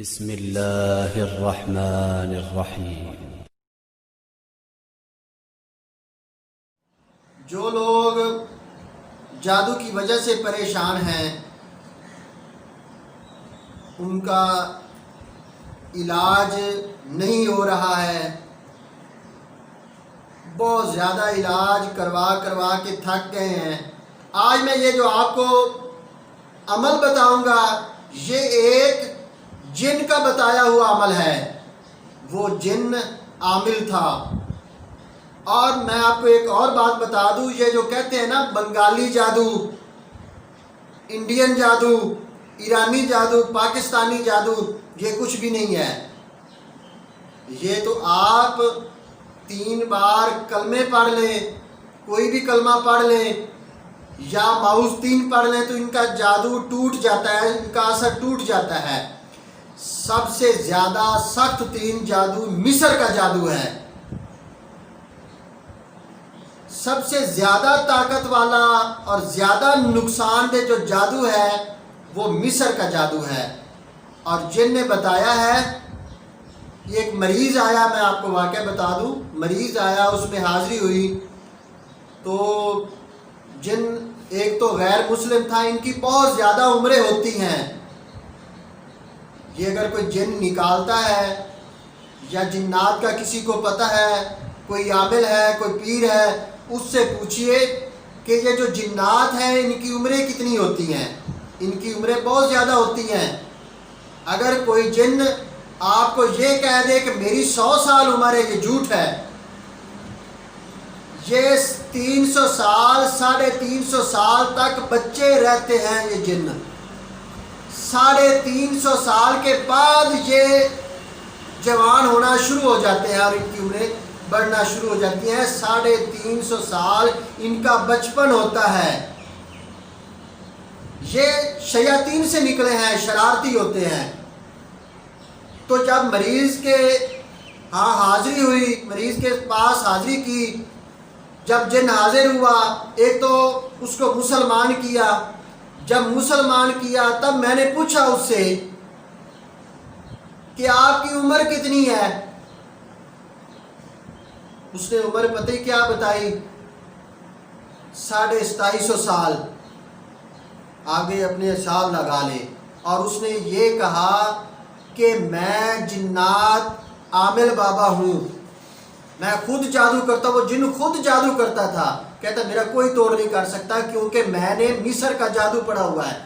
بسم اللہ الرحمن الرحیم۔ جو لوگ جادو کی وجہ سے پریشان ہیں ان کا علاج نہیں ہو رہا ہے، بہت زیادہ علاج کروا کے تھک گئے ہیں۔ آج میں یہ جو آپ کو عمل بتاؤں گا یہ ایک جن کا بتایا ہوا عمل ہے، وہ جن عامل تھا۔ اور میں آپ کو ایک اور بات بتا دوں، یہ جو کہتے ہیں نا بنگالی جادو، انڈین جادو، ایرانی جادو، پاکستانی جادو، یہ کچھ بھی نہیں ہے۔ یہ تو آپ 3 بار کلمے پڑھ لیں، کوئی بھی کلمہ پڑھ لیں یا معوذ 3 پڑھ لیں تو ان کا جادو ٹوٹ جاتا ہے، ان کا اثر ٹوٹ جاتا ہے۔ سب سے زیادہ سخت ترین جادو مصر کا جادو ہے۔ سب سے زیادہ طاقت والا اور زیادہ نقصان دہ جو جادو ہے وہ مصر کا جادو ہے۔ اور جن نے بتایا ہے، ایک مریض آیا، میں آپ کو واقعہ بتا دوں، مریض آیا، اس میں حاضری ہوئی تو جن ایک تو غیر مسلم تھا، ان کی بہت زیادہ عمریں ہوتی ہیں۔ یہ اگر کوئی جن نکالتا ہے یا جنات کا کسی کو پتہ ہے، کوئی عامل ہے، کوئی پیر ہے، اس سے پوچھئے کہ یہ جو جنات ہیں ان کی عمریں کتنی ہوتی ہیں۔ ان کی عمریں بہت زیادہ ہوتی ہیں۔ اگر کوئی جن آپ کو یہ کہہ دے کہ میری 100 سال عمر ہے، یہ جھوٹ ہے۔ یہ 300 سال، 350 سال تک بچے رہتے ہیں یہ جن۔ 350 سال کے بعد یہ جوان ہونا شروع ہو جاتے ہیں اور ان کی عمریں بڑھنا شروع ہو جاتی ہیں۔ 350 سال ان کا بچپن ہوتا ہے۔ یہ شیاطین سے نکلے ہیں، شرارتی ہوتے ہیں۔ تو جب مریض کے ہاں حاضری ہوئی، مریض کے پاس حاضری کی، جب جن حاضر ہوا، ایک تو اس کو مسلمان کیا۔ جب مسلمان کیا تب میں نے پوچھا اس سے کہ آپ کی عمر کتنی ہے؟ اس نے عمر پتہ ہی کیا بتائی؟ 2750 سال۔ آگے اپنے سال لگا لے۔ اور اس نے یہ کہا کہ میں جنات عامل بابا ہوں، میں خود جادو کرتا ہوں۔ وہ جن خود جادو کرتا تھا، کہتا میرا کوئی توڑ نہیں کر سکتا کیونکہ میں نے مصر کا جادو پڑھا ہوا ہے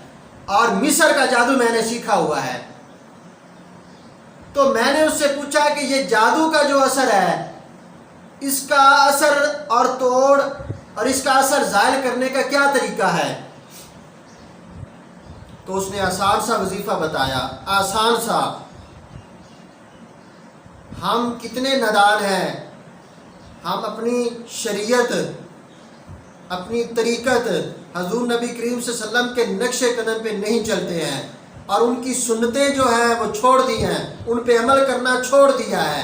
اور مصر کا جادو میں نے سیکھا ہوا ہے۔ تو میں نے اس سے پوچھا کہ یہ جادو کا جو اثر ہے، اس کا اثر اور توڑ اور اس کا اثر زائل کرنے کا کیا طریقہ ہے؟ تو اس نے آسان سا وظیفہ بتایا، آسان سا۔ ہم کتنے نادان ہیں، ہم اپنی شریعت، اپنی طریقت، حضور نبی کریم صلی اللہ علیہ وسلم کے نقش قدم پہ نہیں چلتے ہیں اور ان کی سنتیں جو ہیں وہ چھوڑ دی ہیں، ان پہ عمل کرنا چھوڑ دیا ہے۔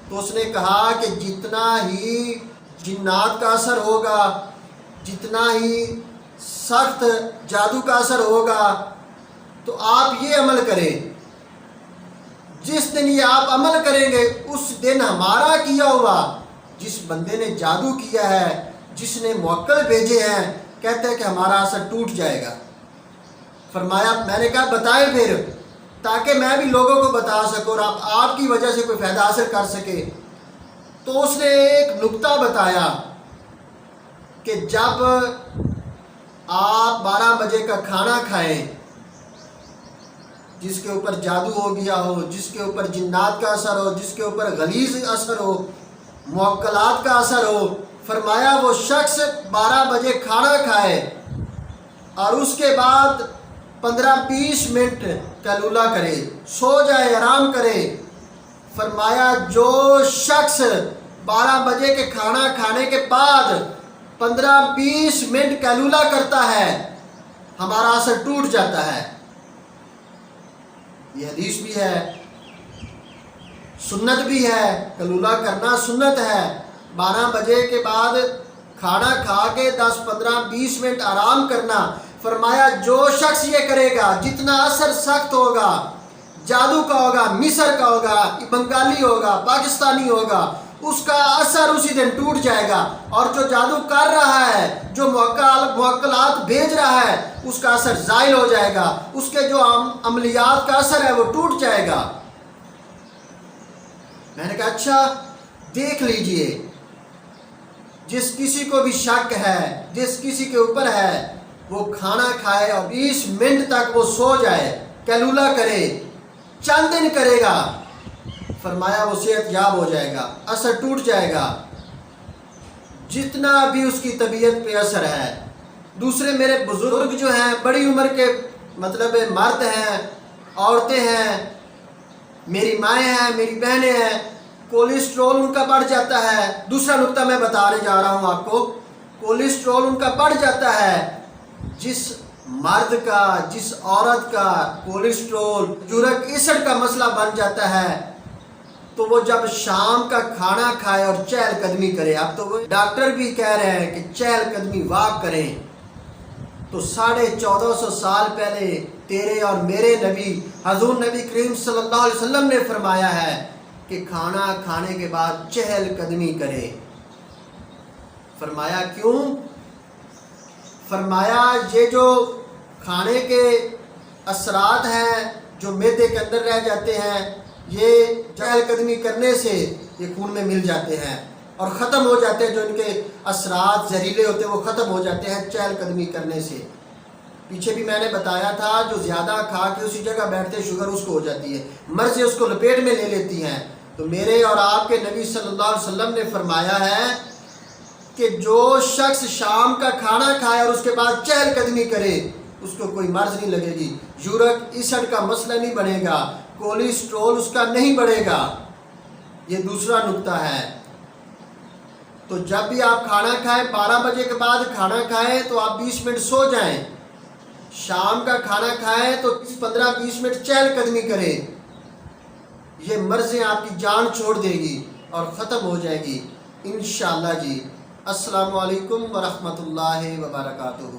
تو اس نے کہا کہ جتنا ہی جنات کا اثر ہوگا، جتنا ہی سخت جادو کا اثر ہوگا، تو آپ یہ عمل کریں۔ جس دن یہ آپ عمل کریں گے اس دن ہمارا کیا ہوا، جس بندے نے جادو کیا ہے، جس نے موکل بھیجے ہیں، کہتے ہیں کہ ہمارا اثر ٹوٹ جائے گا۔ فرمایا، میں نے کہا بتائیں پھر، تاکہ میں بھی لوگوں کو بتا سکوں اور آپ کی وجہ سے کوئی فائدہ حاصل کر سکے۔ تو اس نے ایک نکتہ بتایا کہ جب آپ 12 بجے کا کھانا کھائیں، جس کے اوپر جادو ہو گیا ہو، جس کے اوپر جنات کا اثر ہو، جس کے اوپر غلیظ اثر ہو، موکلات کا اثر ہو، فرمایا وہ شخص 12 بجے کھانا کھائے اور اس کے بعد 15-20 منٹ قیلولہ کرے، سو جائے، آرام کرے۔ فرمایا جو شخص 12 بجے کے کھانا کھانے کے بعد 15-20 منٹ قیلولہ کرتا ہے، ہمارا اثر ٹوٹ جاتا ہے۔ یہ حدیث بھی ہے، سنت بھی ہے، قیلولہ کرنا سنت ہے۔ 12 بجے کے بعد کھانا کھا کے 10-15-20 منٹ آرام کرنا۔ فرمایا جو شخص یہ کرے گا، جتنا اثر سخت ہوگا جادو کا ہوگا، مصر کا ہوگا، بنگالی ہوگا، پاکستانی ہوگا، اس کا اثر اسی دن ٹوٹ جائے گا، اور جو جادو کر رہا ہے، جو موکلات بھیج رہا ہے، اس کا اثر زائل ہو جائے گا، اس کے جو عملیات کا اثر ہے وہ ٹوٹ جائے گا۔ میں نے کہا اچھا دیکھ لیجئے، جس کسی کو بھی شک ہے، جس کسی کے اوپر ہے، وہ کھانا کھائے اور 20 منٹ تک وہ سو جائے، کیلولا کرے، چند دن کرے گا، فرمایا وہ صحت یاب ہو جائے گا، اثر ٹوٹ جائے گا، جتنا بھی اس کی طبیعت پہ اثر ہے۔ دوسرے میرے بزرگ جو ہیں، بڑی عمر کے مطلب مرد ہیں، عورتیں ہیں، میری مائیں ہیں، میری بہنیں ہیں، کولیسٹرول ان کا بڑھ جاتا ہے۔ دوسرا نقطہ میں بتانے جا رہا ہوں آپ کو، کولیسٹرول ان کا بڑھ جاتا ہے۔ جس مرد کا، جس عورت کا کولیسٹرول، یورک ایسڈ کا مسئلہ بن جاتا ہے، تو وہ جب شام کا کھانا کھائے اور چہل قدمی کرے، اب تو وہ ڈاکٹر بھی کہہ رہے ہیں کہ چہل قدمی واک کریں، تو 1450 سال پہلے تیرے اور میرے نبی حضور نبی کریم صلی اللہ علیہ وسلم نے فرمایا ہے کہ کھانا کھانے کے بعد چہل قدمی کرے۔ فرمایا کیوں؟ فرمایا یہ جو کھانے کے اثرات ہیں جو معدے کے اندر رہ جاتے ہیں، یہ چہل قدمی کرنے سے یہ خون میں مل جاتے ہیں اور ختم ہو جاتے ہیں، جو ان کے اثرات زہریلے ہوتے ہیں وہ ختم ہو جاتے ہیں چہل قدمی کرنے سے۔ پیچھے بھی میں نے بتایا تھا، جو زیادہ کھا کے اسی جگہ بیٹھتے شوگر اس کو ہو جاتی ہے، مرضیں اس کو لپیٹ میں لے لیتی ہیں۔ تو میرے اور آپ کے نبی صلی اللہ علیہ وسلم نے فرمایا ہے کہ جو شخص شام کا کھانا کھائے اور اس کے بعد چہل قدمی کرے، اس کو کوئی مرض نہیں لگے گی، یورک ایسڈ کا مسئلہ نہیں بنے گا، کولیسٹرول اس کا نہیں بڑھے گا۔ یہ دوسرا نقطہ ہے۔ تو جب بھی آپ کھانا کھائیں، 12 بجے کے بعد کھانا کھائیں تو آپ 20 منٹ سو جائیں، شام کا کھانا کھائیں تو 15-20 منٹ چہل قدمی کریں، یہ مرضیں آپ کی جان چھوڑ دے گی اور ختم ہو جائے گی انشاءاللہ جی۔ السلام علیکم ورحمۃ اللہ وبرکاتہ۔